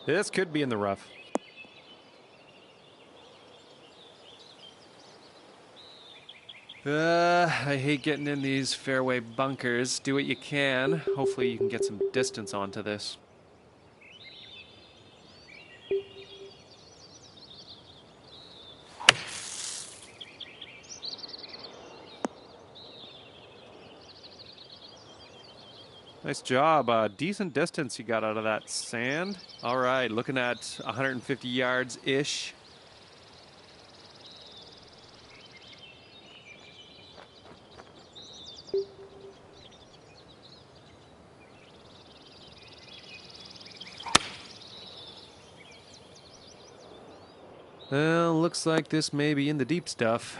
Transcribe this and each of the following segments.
This could be in the rough. I hate getting in these fairway bunkers. Do what you can. Hopefully you can get some distance onto this. Nice job. Decent distance you got out of that sand. All right, looking at 150 yards-ish. Well, looks like this may be in the deep stuff.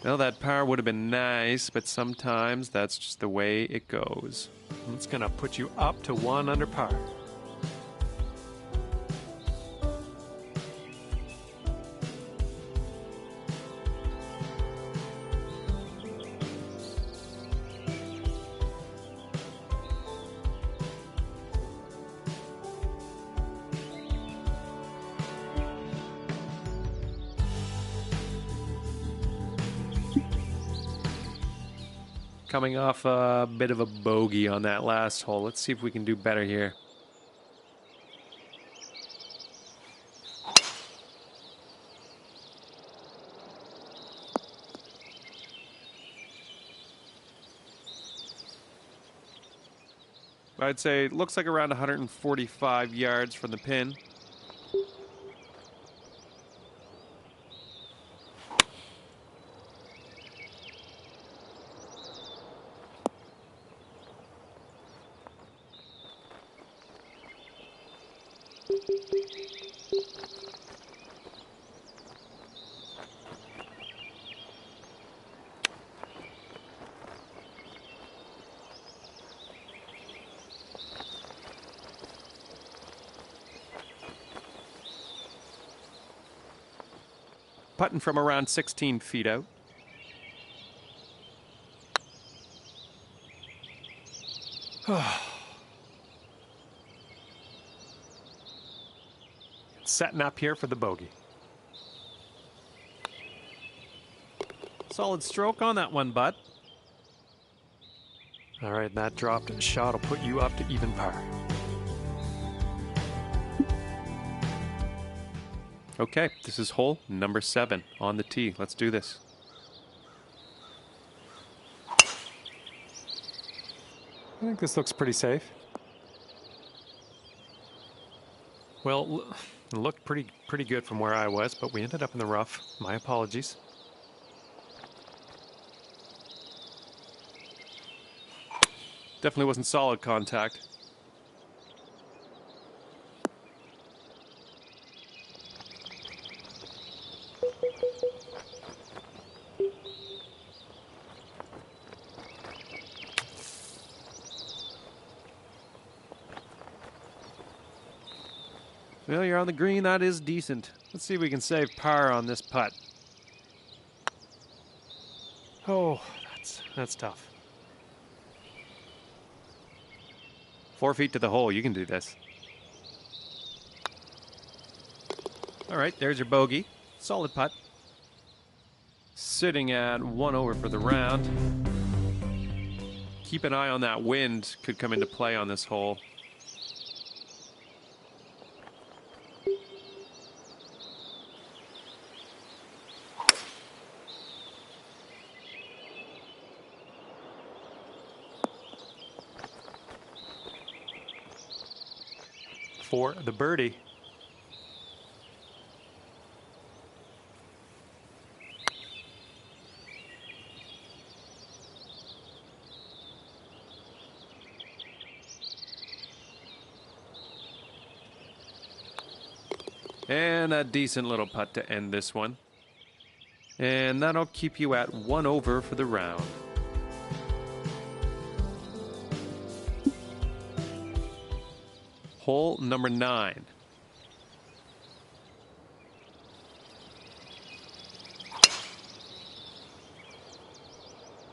Well, that par would have been nice, but sometimes that's just the way it goes. It's going to put you up to 1 under par. Coming off a bit of a bogey on that last hole. Let's see if we can do better here. I'd say it looks like around 145 yards from the pin. Putting from around 16 feet out. Setting up here for the bogey. Solid stroke on that one, bud. All right, that dropped shot will put you up to even par. Okay, this is hole number 7 on the tee. Let's do this. I think this looks pretty safe. Well, it looked pretty good from where I was, but we ended up in the rough. My apologies. Definitely wasn't solid contact. Well, you're on the green. That is decent. Let's see if we can save par on this putt. Oh, that's tough. 4 feet to the hole. You can do this. All right, there's your bogey. Solid putt. Sitting at 1 over for the round. Keep an eye on that wind. Could come into play on this hole. For the birdie. And a decent little putt to end this one. And that'll keep you at 1 over for the round. Hole number 9.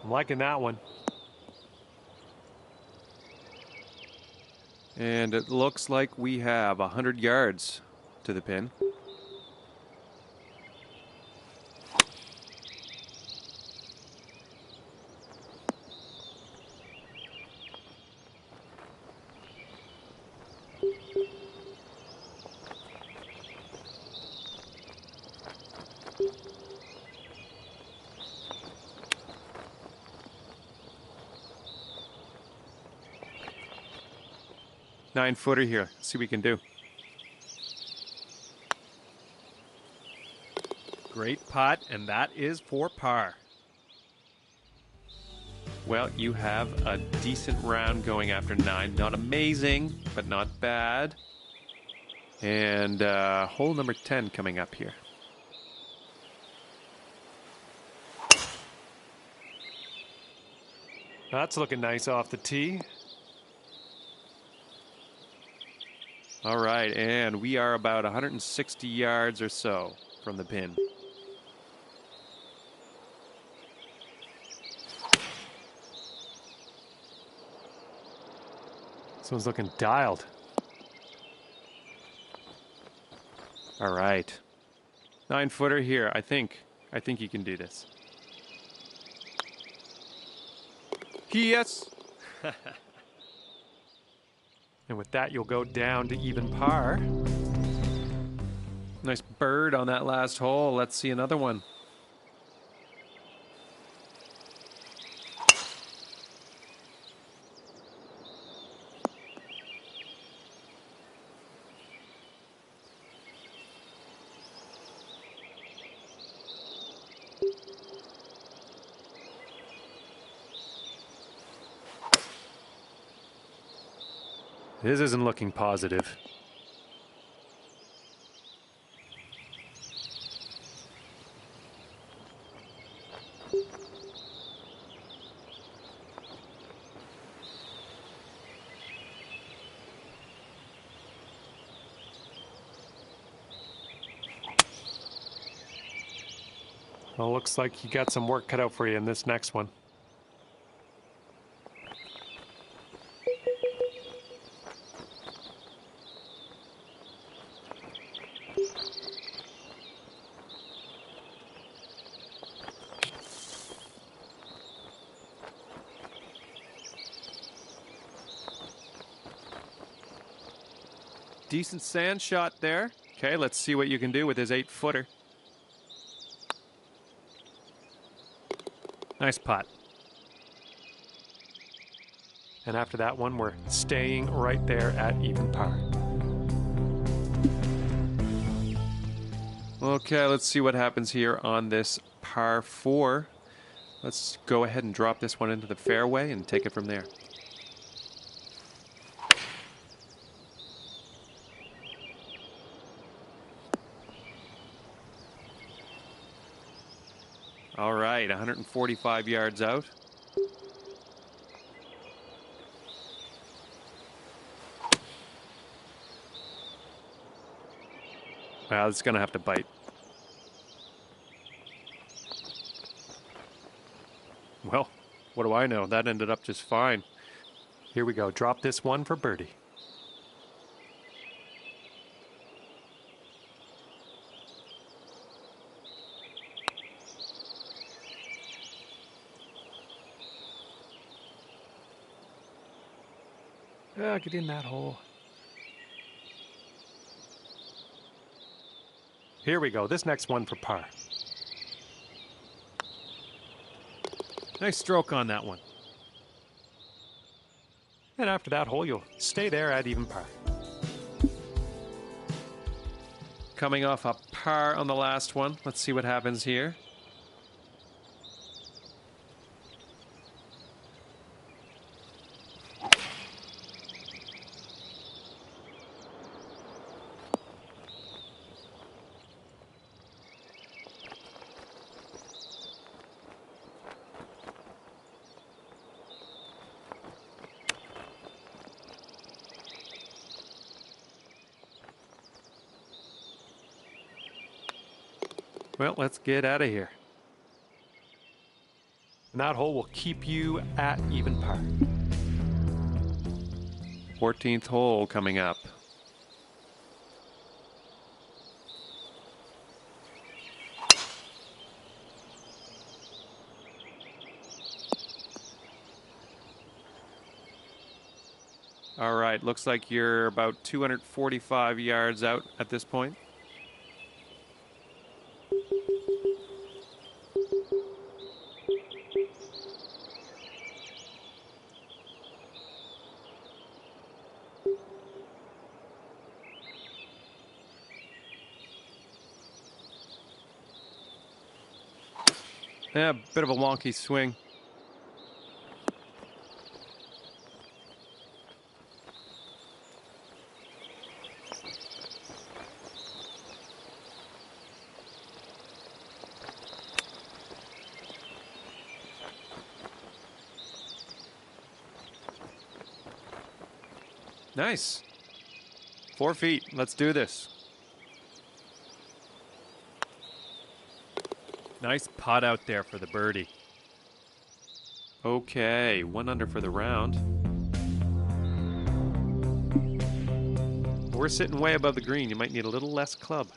I'm liking that one. And it looks like we have 100 yards to the pin. Nine-footer here. Let's see what we can do. Great putt, and that is for par. Well, you have a decent round going after 9. Not amazing, but not bad. And hole number 10 coming up here. That's looking nice off the tee. All right, and we are about 160 yards or so from the pin. This one's looking dialed. All right. 9-footer here. I think you can do this. Yes. And with that, you'll go down to even par. Nice bird on that last hole. Let's see another one. This isn't looking positive. Well, looks like you got some work cut out for you in this next one. Decent sand shot there. Okay, let's see what you can do with his 8-footer. Nice putt. And after that one, we're staying right there at even par. Okay, let's see what happens here on this par 4. Let's go ahead and drop this one into the fairway and take it from there. All right, 145 yards out. Wow, it's going to have to bite. Well, what do I know? That ended up just fine. Here we go. Drop this one for birdie. Get in that hole. Here we go. This next one for par. Nice stroke on that one. And after that hole, you'll stay there at even par. Coming off a par on the last one. Let's see what happens here. Well, let's get out of here. And that hole will keep you at even par. 14th hole coming up. All right, looks like you're about 245 yards out at this point. Yeah, bit of a wonky swing. Nice. 4 feet. Let's do this. Nice putt out there for the birdie. Okay, 1 under for the round. We're sitting way above the green. You might need a little less club.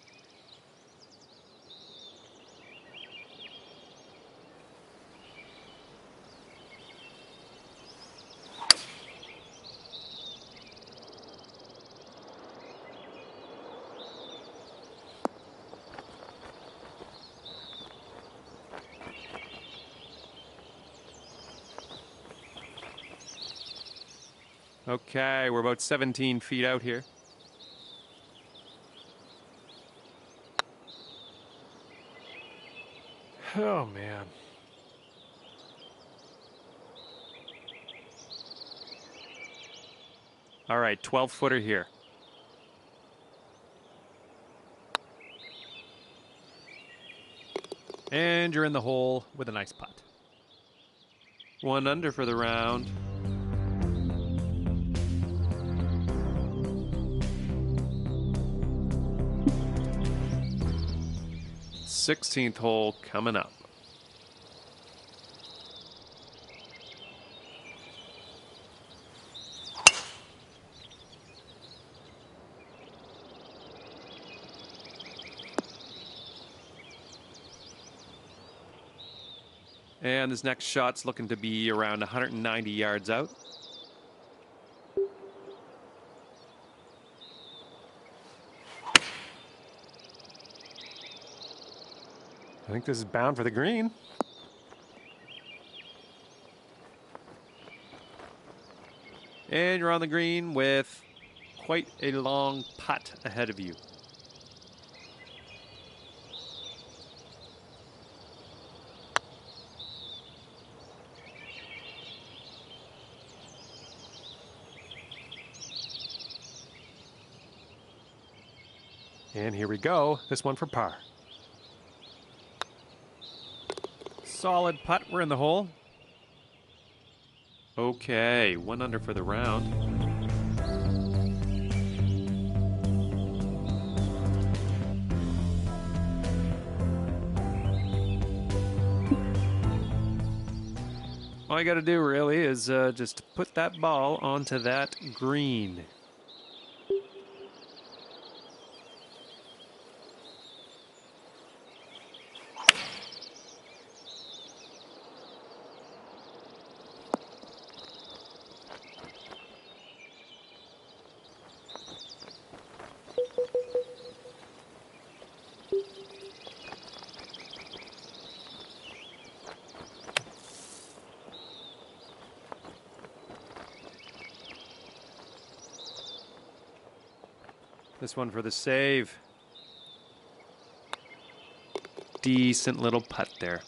Okay, we're about 17 feet out here. Oh, man. All right, 12-footer here. And you're in the hole with a nice putt. 1 under for the round. Sixteenth hole coming up. And this next shot's looking to be around 190 yards out. I think this is bound for the green. And you're on the green with quite a long putt ahead of you. And here we go. This one for par. Solid putt. We're in the hole. Okay, 1 under for the round. All you got to do really is just put that ball onto that green. This one for the save. Decent little putt there.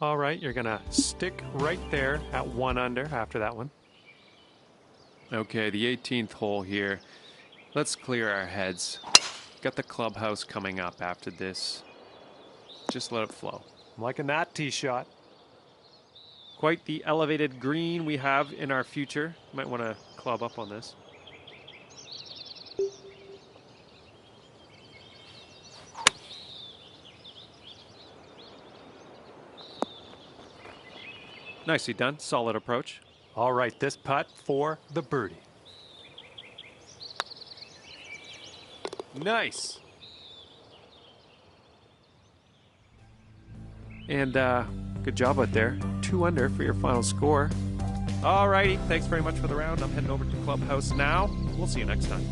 All right, you're going to stick right there at 1 under after that one. Okay, the 18th hole here. Let's clear our heads. Got the clubhouse coming up after this. Just let it flow. I'm liking that tee shot. Quite the elevated green we have in our future. Might want to club up on this. Nicely done. Solid approach. All right, this putt for the birdie. Nice. And good job out there. 2 under for your final score. Alrighty, thanks very much for the round. I'm heading over to Clubhouse now. We'll see you next time.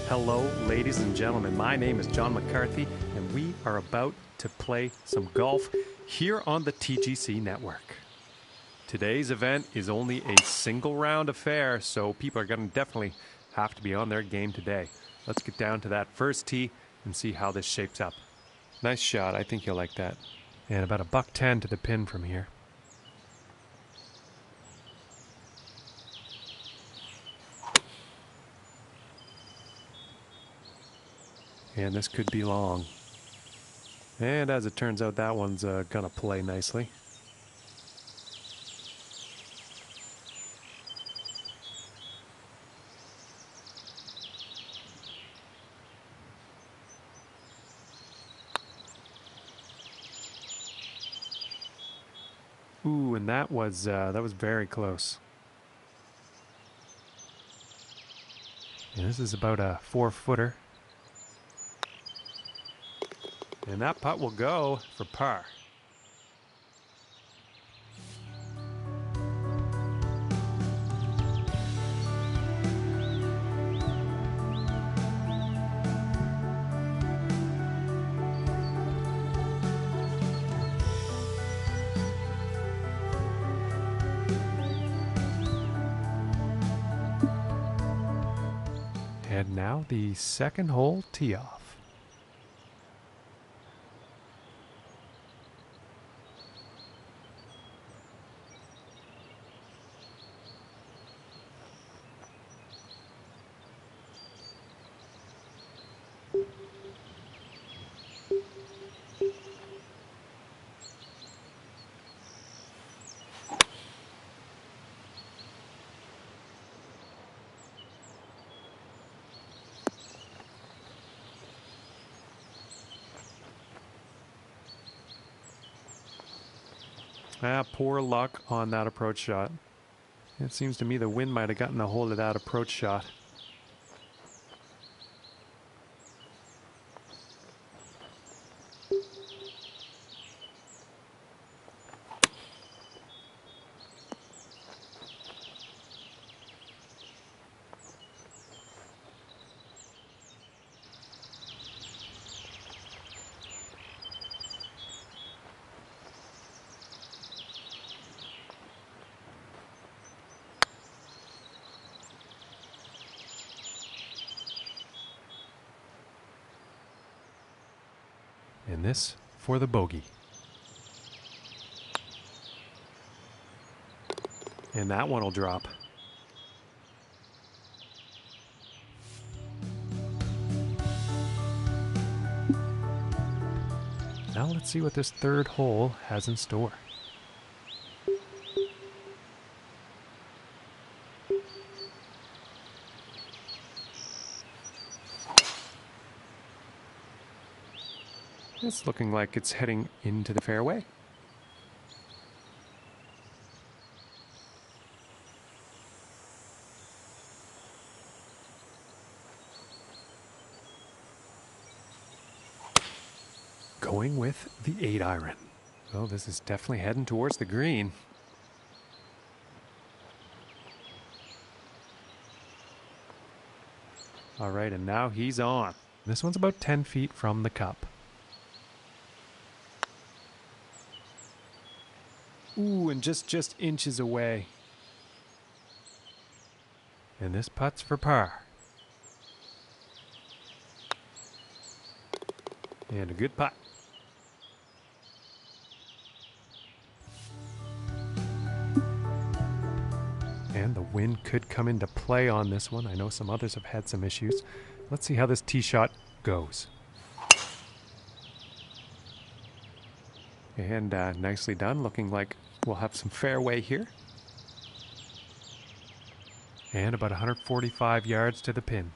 Hello, ladies and gentlemen. My name is John McCarthy, and we are about to play some golf here on the TGC network. Today's event is only a single round affair, so people are going to definitely have to be on their game today. Let's get down to that first tee and see how this shapes up. Nice shot. I think you'll like that. And about $110 to the pin from here. And this could be long. And as it turns out, that one's gonna play nicely. Ooh, and that was very close. And this is about a 4-footer. And that putt will go for par. And now the second hole tee off. Poor luck on that approach shot. It seems to me the wind might have gotten a hold of that approach shot. And this for the bogey. And that one will drop. Now let's see what this third hole has in store. It's looking like it's heading into the fairway. Going with the 8-iron. Well, this is definitely heading towards the green. All right, and now he's on. This one's about 10 feet from the cup. Ooh, and just inches away. And this putt's for par. And a good putt. And the wind could come into play on this one. I know some others have had some issues. Let's see how this tee shot goes. And nicely done. Looking like we'll have some fairway here. And about 145 yards to the pin.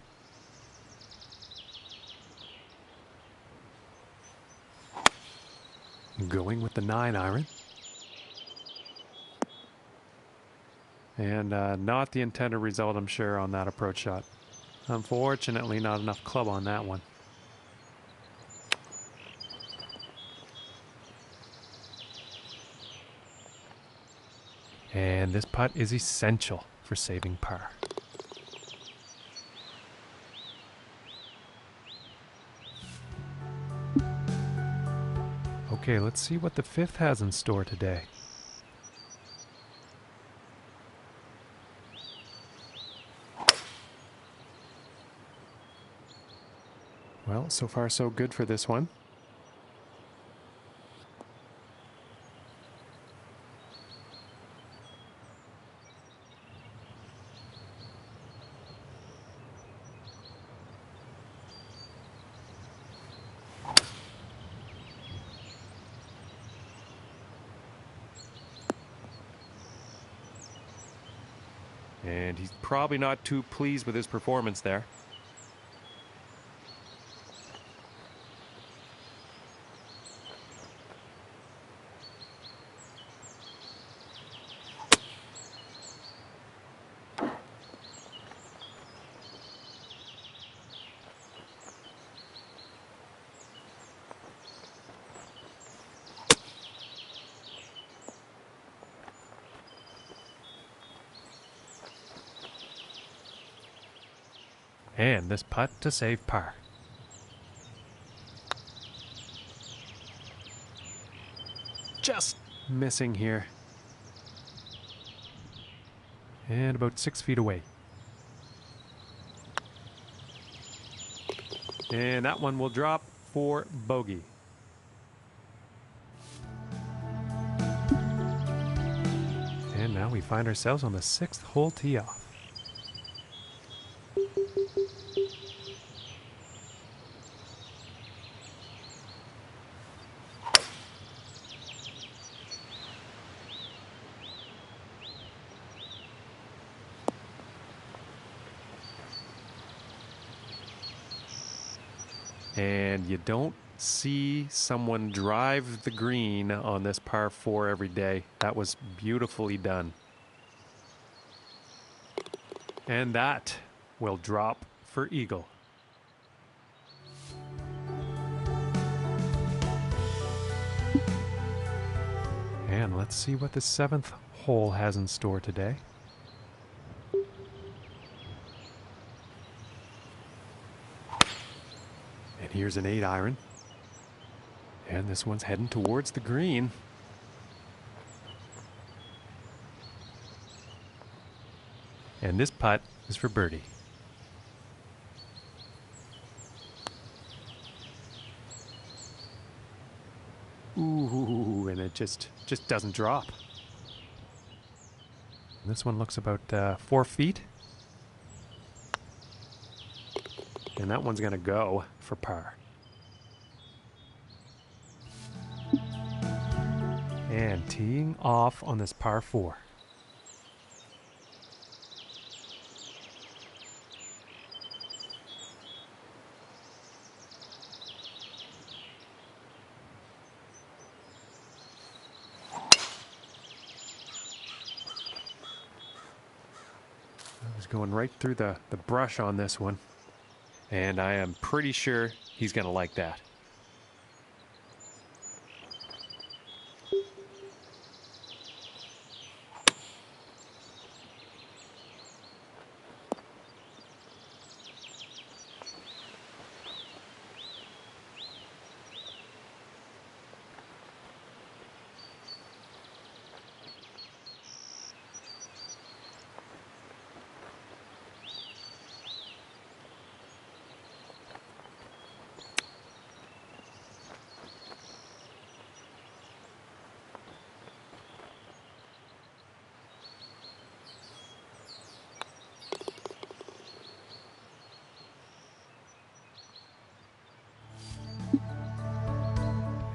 Going with the 9-iron. And not the intended result, I'm sure, on that approach shot. Unfortunately, not enough club on that one. And this putt is essential for saving par. Okay, let's see what the 5th has in store today. Well, so far so good for this one. And he's probably not too pleased with his performance there. And this putt to save par. Just missing here. And about 6 feet away. And that one will drop for bogey. And now we find ourselves on the 6th hole tee off. And you don't see someone drive the green on this par 4 every day. That was beautifully done. And that will drop for eagle. And let's see what the 7th hole has in store today. And here's an 8 iron. And this one's heading towards the green. And this putt is for birdie. Ooh, and it just doesn't drop. And this one looks about 4 feet. And that one's going to go for par. And teeing off on this par 4. I was going right through the brush on this one. And I am pretty sure he's going to like that.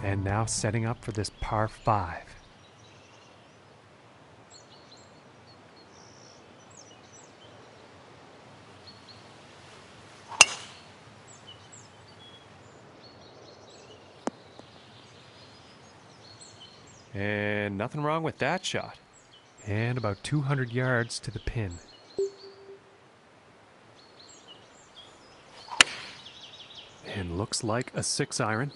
And now setting up for this par 5. And nothing wrong with that shot. And about 200 yards to the pin. And looks like a 6 iron.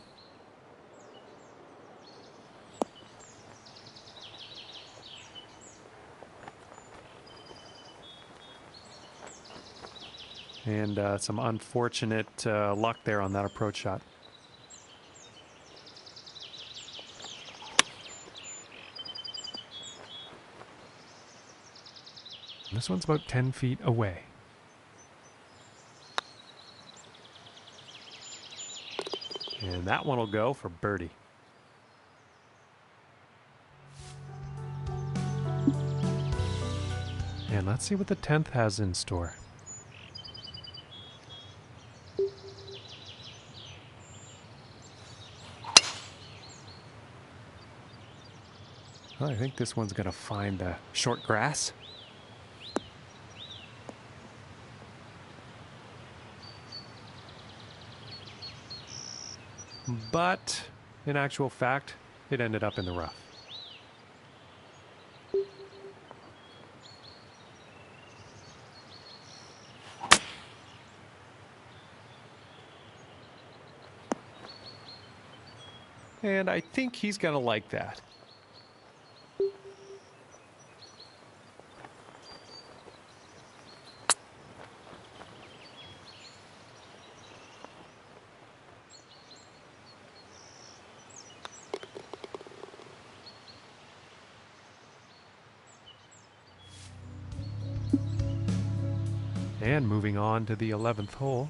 And some unfortunate luck there on that approach shot. This one's about 10 feet away. And that one will go for birdie. And let's see what the 10th has in store. Well, I think this one's going to find the short grass. but in actual fact, it ended up in the rough. And I think he's going to like that. And moving on to the 11th hole.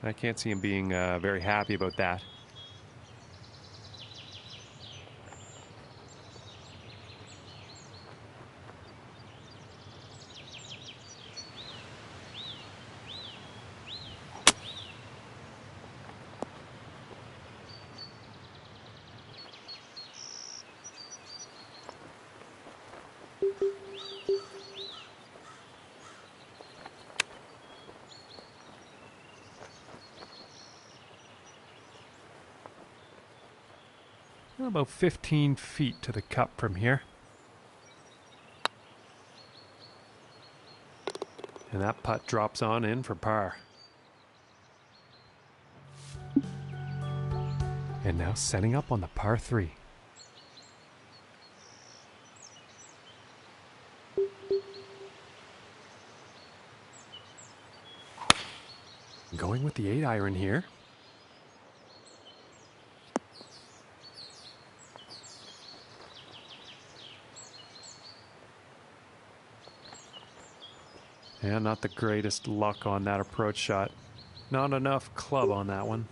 I can't see him being very happy about that. About 15 feet to the cup from here. And that putt drops on in for par. And now setting up on the par 3. Going with the 8-iron here. Yeah, not the greatest luck on that approach shot. Not enough club on that one.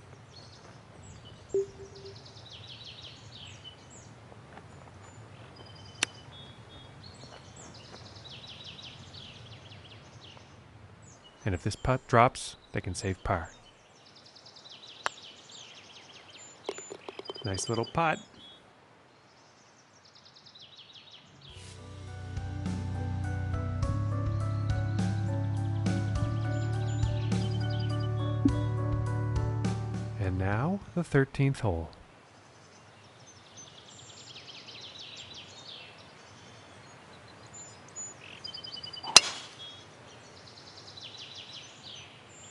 And if this putt drops, they can save par. Nice little putt. And now, the 13th hole.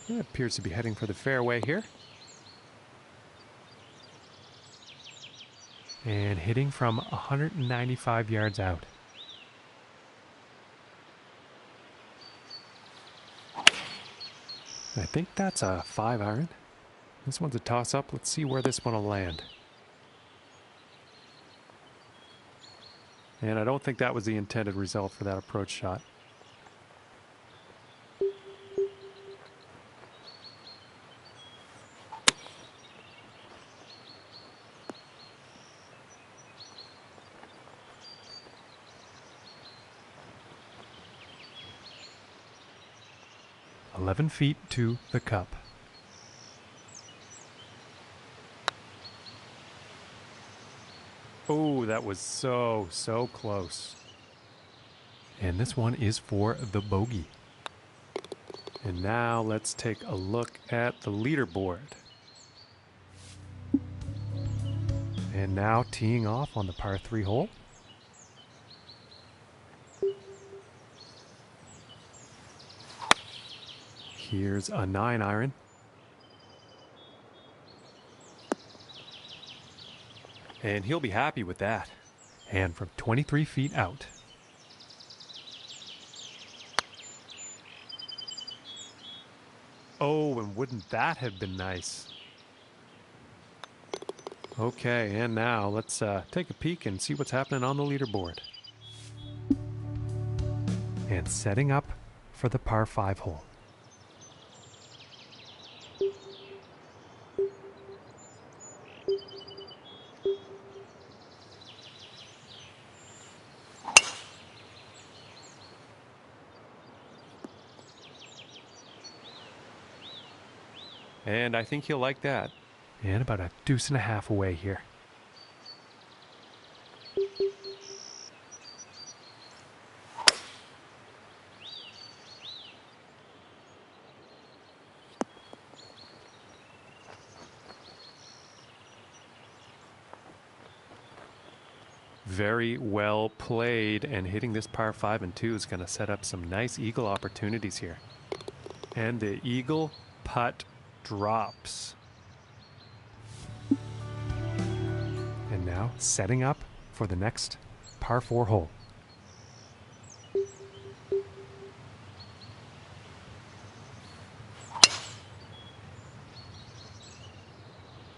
It appears to be heading for the fairway here. And hitting from 195 yards out. I think that's a 5-iron. This one's a toss-up. Let's see where this one will land. And I don't think that was the intended result for that approach shot. "11 feet to the cup." Oh, that was so close. And this one is for the bogey. And now let's take a look at the leaderboard. And now teeing off on the par 3 hole. Here's a 9-iron. And he'll be happy with that. And from 23 feet out. Oh, and wouldn't that have been nice? Okay, and now let's take a peek and see what's happening on the leaderboard. And setting up for the par 5 hole. And I think he'll like that. And about a deuce and a half away here. Very well played, and hitting this par 5 and 2 is going to set up some nice eagle opportunities here. And the eagle putt drops. And now setting up for the next par 4 hole.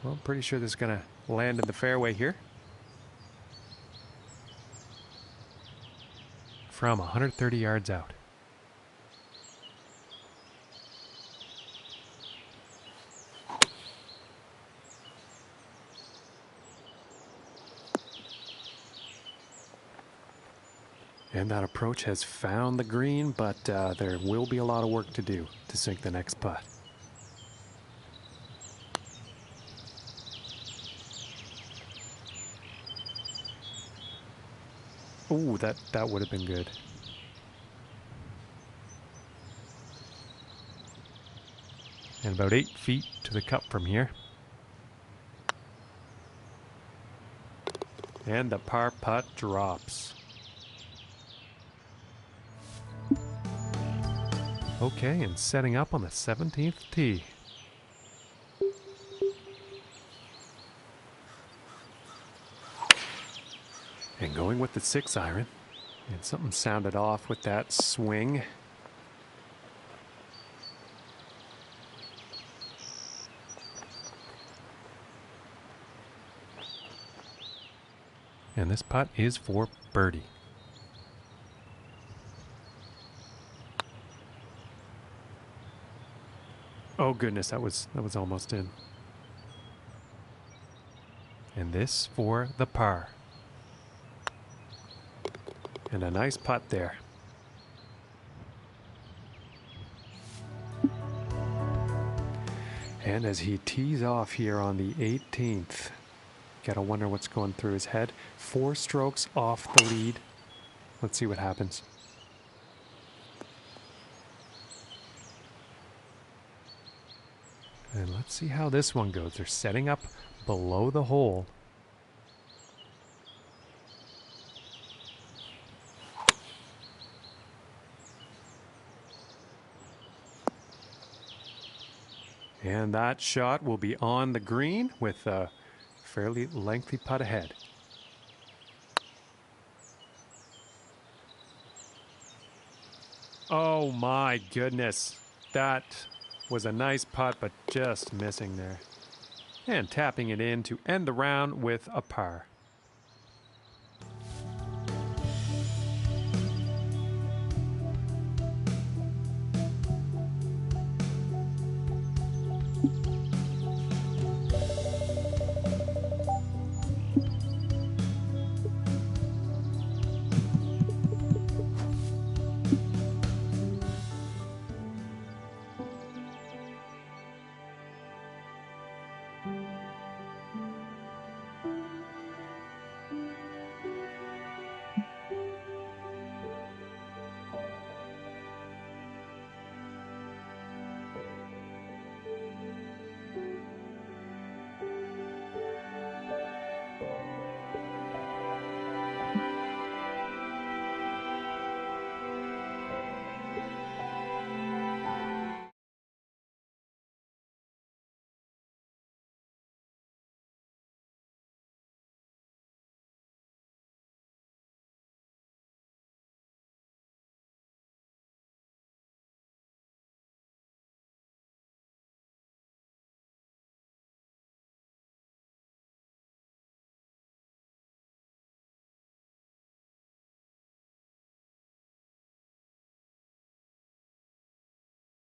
Well, I'm pretty sure this is going to land in the fairway here. From 130 yards out. And that approach has found the green, but there will be a lot of work to do to sink the next putt. Ooh, that would have been good. And about 8 feet to the cup from here. And the par putt drops. Okay, and setting up on the 17th tee. And going with the 6 iron. And something sounded off with that swing. And this putt is for birdie. Oh goodness, that was almost in. And this for the par. And a nice putt there. And as he tees off here on the 18th, gotta wonder what's going through his head. 4 strokes off the lead. Let's see what happens. And let's see how this one goes. They're setting up below the hole. And that shot will be on the green with a fairly lengthy putt ahead. Oh my goodness. That was a nice putt, but just missing there. And tapping it in to end the round with a par.